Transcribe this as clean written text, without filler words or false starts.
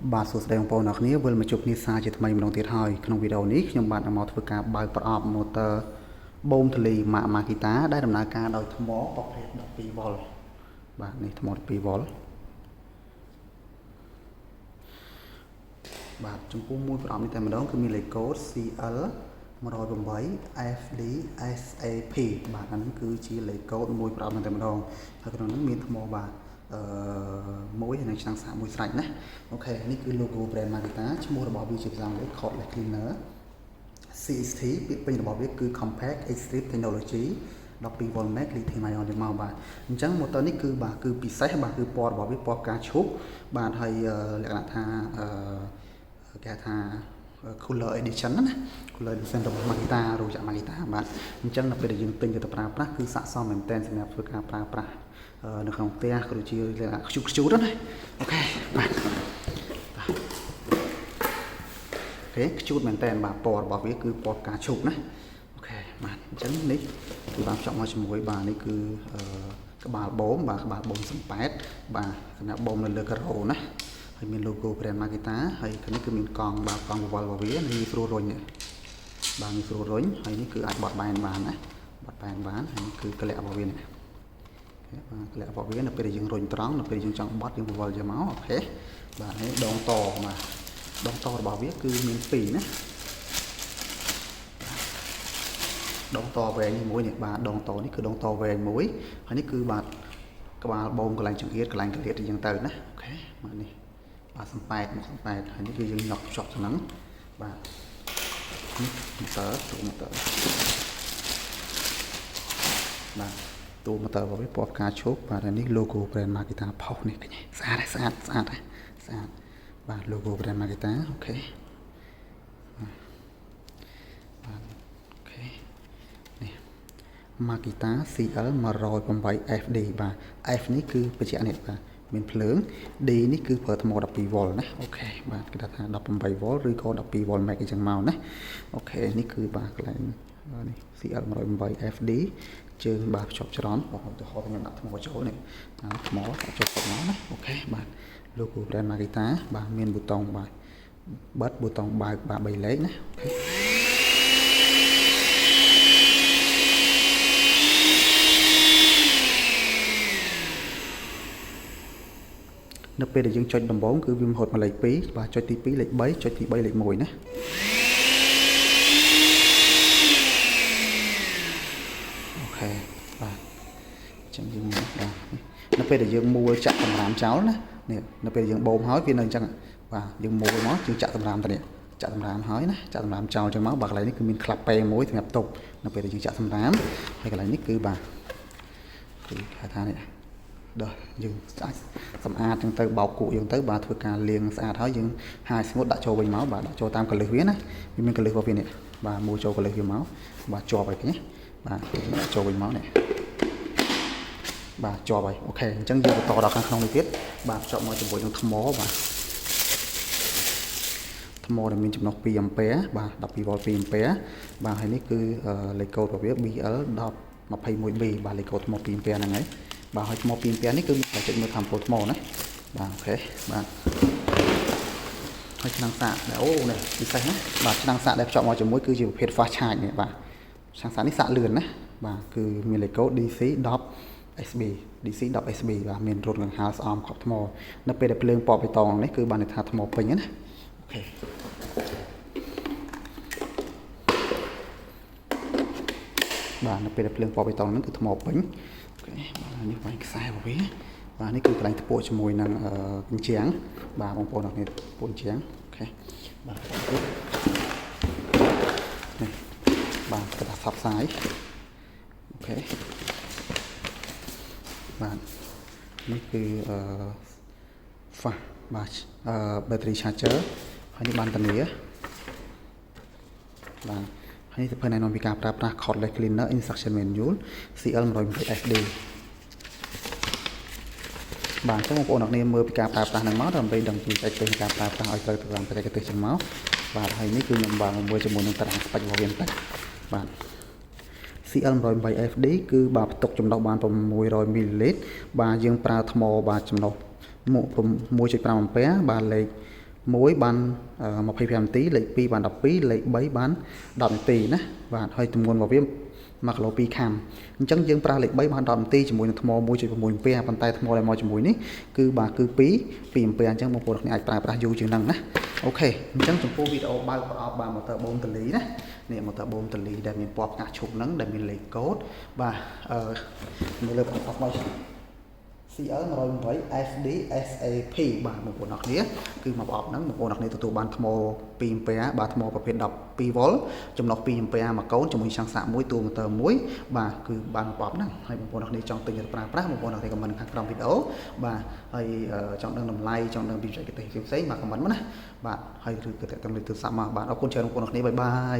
បាទសួស្តីបងប្អូនអ្នកគ្នាវិលមកជួបគ្នាសារជាថ្មីម្ដងទៀតហើយក្នុងវីដេអូនេះខ្ញុំបាទនឹងមកធ្វើការបើកប្រអប់ motor បូមធ្លី Makita ដែលដំណើរការដោយថ្មប្រភេទ 12V បាទនេះថ្ម 12V បាទចំពោះមួយប្រអប់នេះតែម្ដងគឺមានលេខកូដ CL108FDSAP បាទអានេះគឺជាលេខកូដមួយប្រអប់តែម្ដងហើយក្នុងនោះមានថ្មបាទមួយហើយនឹងឆ្នាំងសាកមួយស្រេចណាអូខេនេះគឺ logo brand Makita ឈ្មោះរបស់វាជាភាសាអង់គ្លេស Cordless Cleaner CST ពាក្យពេញរបស់វាគឺ Compact Extreme Technology 12V Max Lithium Ion ទៅមកបាទអញ្ចឹង motor នេះគឺបាទគឺពិសេសបាទគឺពណ៌របស់វាពណ៌ផ្កាឈូកបាទហើយលក្ខណៈថាគេថា Cooler Edition ណា Cooler Edition របស់ Makita រោងចក្រ Makita បាទអញ្ចឹងនៅពេលដែលយើងទិញទៅប្រើប្រាស់គឺស័ក្តិសមមែនទែនសម្រាប់ធ្វើការប្រើប្រាស់នៅក្នុងផ្ទះក៏ដូចជាខ្ជូតខ្ជូតណាអូខេបាទអូខេខ្ជូតមែនតើបាទពណ៌របស់វាគឺពណ៌ផ្កាឈូកណាអូខេបាទអញ្ចឹងនេះគឺបានភ្ជាប់មកជាមួយបាទនេះគឺក្បាលបូមបាទក្បាលបូមសំប៉ែតបាទសម្រាប់បូមនៅលើការ៉ូណាហើយមាន logo brand Makita ហើយខាងនេះគឺមានកង់បាទកង់វល់របស់វានេះស្រួលរុញបាទនេះស្រួលរុញហើយនេះគឺអាចបត់បែនបានណាបត់បែនបានហើយនេះគឺកលៈរបស់វានេះបាទកលៈរបស់វានៅពេលដែលយើងរុញត្រង់នៅពេលយើងចង់បត់យើងវល់យកមកអូខេបាទហើយដងតបាទដងតរបស់វាគឺមាន2ណាដងតវែងមួយនេះបាទដងតនេះគឺដងតវែងមួយហើយនេះគឺបាទក្បាលបូមកន្លែងចង្អៀតកន្លែងកលៀតយើងទៅណាអូខេបាទនេះបាទសំប៉ែតមកសំប៉ែតហើយនេះគឺយើងញ៉ុកភ្ជាប់ទៅហ្នឹងបាទនេះ motor ទូ motor បាទទូ motor របស់វាពណ៌ផ្កាឈូកបាទនេះ logo brand Makita ផុសនេះឃើញស្អាតស្អាតស្អាតស្អាតបាទ logo brand Makita អូខេបាទអូខេនេះ Makita CL108FD បាទ F នេះគឺបញ្ជាក់នេះបាទមានភ្លើង D នេះគឺប្រើថ្ម 12V ណាអូខេបាទគេថា 18V ឬក៏ 12V Max អញ្ចឹងមកណាអូខេនេះគឺបាទកន្លែងនេះ CL108FD ជើងបាទភ្ជាប់ច្រំបងឧទាហរណ៍ខ្ញុំដាក់ថ្មចូលនេះថ្មដាក់ចូលមកណាអូខេបាទ logo brand Makita បាទមានប៊ូតុងបាទបិទប៊ូតុងបើកបាទ3លេខណាអូខេនៅពេលដែលយើងចុចដំបូងគឺវាមហូតមកលេខ2បាទចុចទី2លេខ3ចុចទី3លេខ1ណាអូខេបាទអញ្ចឹងយើងបាទនៅពេលដែលយើងមួលចាក់សម្រាមចោលណានេះនៅពេលយើងបូមហើយវានៅអញ្ចឹងបាទយើងមួលមកយើងចាក់សម្រាមទៅនេះចាក់សម្រាមហើយណាចាក់សម្រាមចោលអញ្ចឹងមកបាទកន្លែងនេះគឺមានក្លាប់ប៉េមួយសម្រាប់ទប់នៅពេលដែលយើងចាក់សម្រាមហើយកន្លែងនេះគឺបាទគឺហៅថានេះដល់យើងអាចសម្អាតចឹងទៅបោកគក់យើងទៅបាទធ្វើការលាងស្អាតហើយយើងហាយស្ងួតដាក់ចូលវិញមកបាទដាក់ចូលតាមកលឹះវាណាវាមានកលឹះរបស់វានេះបាទមួយចូលកលឹះវាមកបាទជាប់ហើយនេះបាទដាក់ចូលវិញមកនេះបាទជាប់ហើយអូខេអញ្ចឹងយើងបន្តដល់ខាងក្នុងនេះទៀតបាទភ្ជាប់មកជាមួយនឹងថ្មបាទថ្មដែលមានចំណុះ2អាំពែបាទ 12V 2អាំពែបាទហើយនេះគឺលេខកូដរបស់វា BL1021B បាទលេខកូដថ្ម2អាំពែហ្នឹងហើយបាទហើយថ្ម2អាំពែនេះគឺមានតែចុចមើលតាមពលថ្មណាបាទអូខេបាទហើយឆ្នាំងសាកដែលអូនេះពិសេសណាបាទឆ្នាំងសាកដែលភ្ជាប់មកជាមួយគឺជាប្រភេទ fast charge នេះបាទឆ្នាំងសាកនេះសាកលឿនណាបាទគឺមានលេខកូដ DC10SB DC10SB បាទមានរត់លង្ហើស្អំខប់ថ្មនៅពេលដែលភ្លើងពណ៌បៃតងនេះគឺបានន័យថាថ្មពេញណាអូខេបាទនៅពេលដែលភ្លើងពណ៌បៃតងហ្នឹងគឺថ្មពេញអូខេបាទនេះវាយខ្សែរបស់វាបាទនេះគឺកន្លែងថ្ពក់ជាមួយនឹងអញ្ចាំងបាទបងប្អូនអរគ្នាថ្ពក់អញ្ចាំងអូខេបាទនេះបាទកដាស់ផ្សព្វផ្សាយអូខេបាទនេះគឺfast បាទbattery charger ហើយនេះបានធានាបាទហើយនេះសៀវភៅណែនាំពីការប្រើប្រាស់ Cordless Cleaner Instruction Manual CL108FD បាទអញ្ចឹងបងប្អូនអ្នកនាងមើលពីការប្រើប្រាស់ហ្នឹងមកដើម្បីដឹងពីបច្ចេកទេសការប្រើប្រាស់ឲ្យត្រូវទៅតាមបច្ចេកទេសចឹងមកបាទហើយនេះគឺខ្ញុំបានមួយជាមួយនឹងតារាងស្ពេចរបស់វាបន្តិចបាទ CL108FD គឺបាទផ្ទុកចំណុះបាន600 មីលីលីត្របាទយើងប្រើថ្មបាទចំណុះ 1.5 អាំពែបាទលេខ 1 បាន 25 នាទីលេខ 2 បាន 12 លេខ 3 បាន 10 នាទីណាបាទហើយទម្ងន់របស់វា1គីឡូ2ខាំអញ្ចឹងយើងប្រើលេខ 3 បាន 10 នាទីជាមួយនឹងថ្ម 1.6 អាំពែប៉ុន្តែថ្មដែលមកជាមួយនេះគឺបាទគឺ2អាំពែអញ្ចឹងបងប្អូនអ្នកអាចប្រើប្រាស់យូរជាងហ្នឹងណាអូខេអញ្ចឹងចំពោះវីដេអូបើកប្រអប់បាទ motor បូមតលីណានេះ motor បូមតលីដែលមានពណ៌ផ្កាឈូកហ្នឹងដែលមានលេខកូដបាទនៅលើប្រអប់មកCL108FDSAP បាទបងប្អូនអរគ្នាគឺមកប្រអប់ហ្នឹងបងប្អូនអរគ្នាទទួលបានថ្ម2អាំពែបាទថ្មប្រភេទ12វ៉ុលចំណុះ2អាំពែមួយកូនជាមួយឆាំងសាកមួយតួម៉ូទ័រមួយបាទគឺបានប្រអប់ហ្នឹងហើយបងប្អូនអរគ្នាចង់ទិញទៅប្រើប្រាស់បងប្អូនអរគ្នាខមមិនខាងក្រោមវីដេអូបាទហើយចង់ដឹងតម្លៃចង់ដឹងពីបច្ចេកទេសផ្សេងៗបាទខមមិនមកណាបាទហើយឬក៏តាក់ទងលេខទូរស័ព្ទមកបាទអរគុណច្រើនបងប្អូនអរគ្នាបាយបាយ